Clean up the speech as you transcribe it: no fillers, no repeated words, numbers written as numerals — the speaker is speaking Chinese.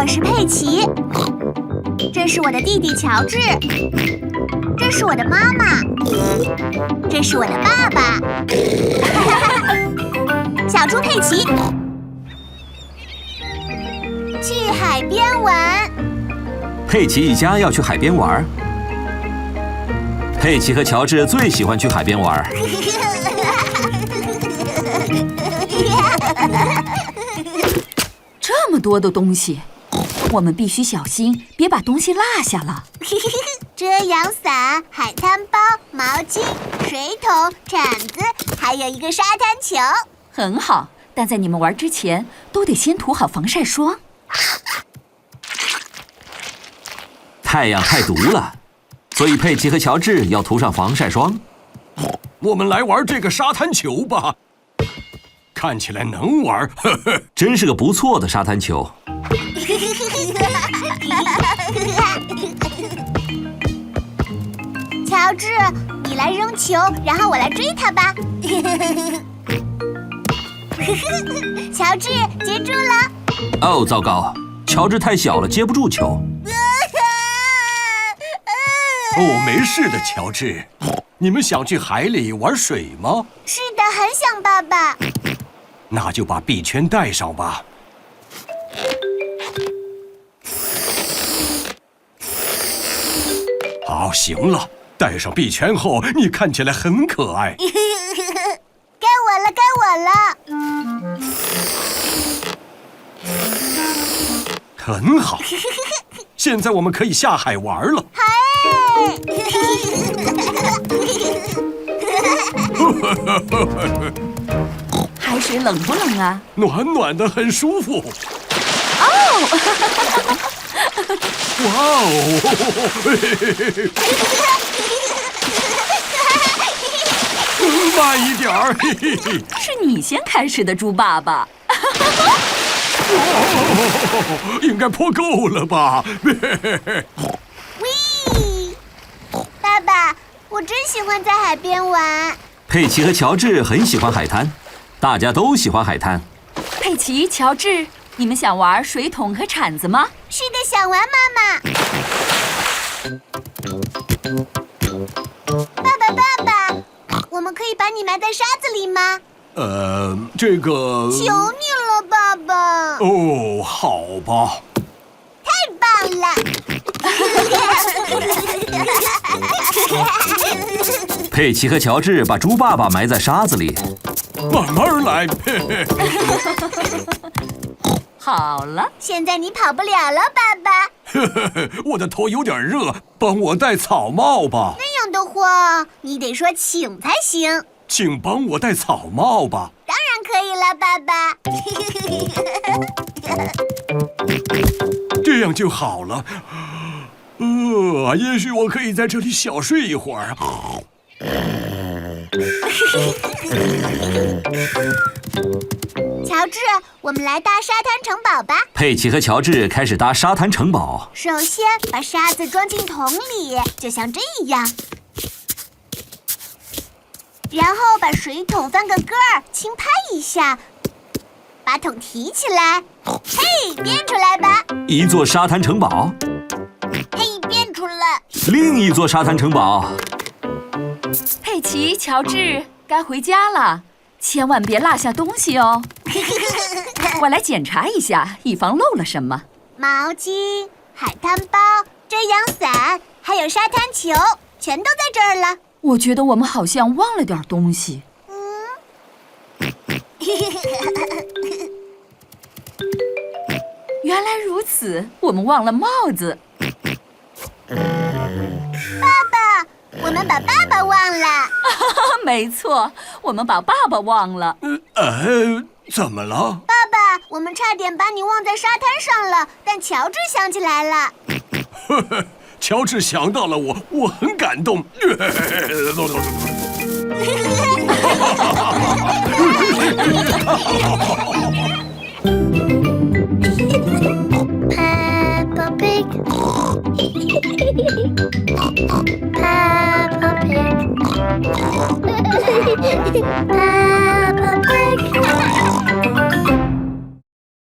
我是佩奇，这是我的弟弟乔治，这是我的妈妈，这是我的爸爸。小猪佩奇，去海边玩。佩奇一家要去海边玩。佩奇和乔治最喜欢去海边玩。这么多的东西，我们必须小心，别把东西落下了。遮阳伞、海滩包、毛巾、水桶、铲子，还有一个沙滩球。很好，但在你们玩之前，都得先涂好防晒霜。太阳太毒了，所以佩奇和乔治要涂上防晒霜。我们来玩这个沙滩球吧，看起来能玩，呵呵，真是个不错的沙滩球。乔治，你来扔球，然后我来追他吧。乔治，接住了！哦，糟糕，乔治太小了，接不住球。哦，没事的，乔治。你们想去海里玩水吗？是的，很想，爸爸。那就把臂圈带上吧。好，行了，带上臂圈后，你看起来很可爱。该我了，该我了。很好，现在我们可以下海玩了。嗨！海水冷不冷啊？暖暖的，很舒服。哦！哇哦！慢一点儿。是你先开始的，猪爸爸。应该泼够了吧？喂，爸爸，我真喜欢在海边玩。佩奇和乔治很喜欢海滩，大家都喜欢海滩。佩奇、乔治，你们想玩水桶和铲子吗？是的，想玩，妈妈。爸爸，爸爸，我们可以把你埋在沙子里吗？这个……求你了，爸爸。哦，好吧。太棒了！佩奇和乔治把猪爸爸埋在沙子里。慢慢来。好了，现在你跑不了了，爸爸。我的头有点热，帮我戴草帽吧。那样的话，你得说请才行。请帮我戴草帽吧。当然可以了，爸爸。这样就好了。也许我可以在这里小睡一会儿。乔治，我们来搭沙滩城堡吧。佩奇和乔治开始搭沙滩城堡。首先，把沙子装进桶里，就像这样。然后把水桶翻个个儿，轻拍一下，把桶提起来。嘿，变出来吧！一座沙滩城堡。嘿，变出了。另一座沙滩城堡。佩奇、乔治，该回家了，千万别落下东西哦。我来检查一下，以防漏了什么。毛巾、海滩包、遮阳伞，还有沙滩球，全都在这儿了。我觉得我们好像忘了点东西。原来如此，我们忘了帽子。爸爸，我们把爸爸忘了。没错，我们把爸爸忘了。怎么了？爸爸，我们差点把你忘在沙滩上了，但乔治想起来了。乔治想到了我，我很感动。Peppa Pig. Peppa Pig.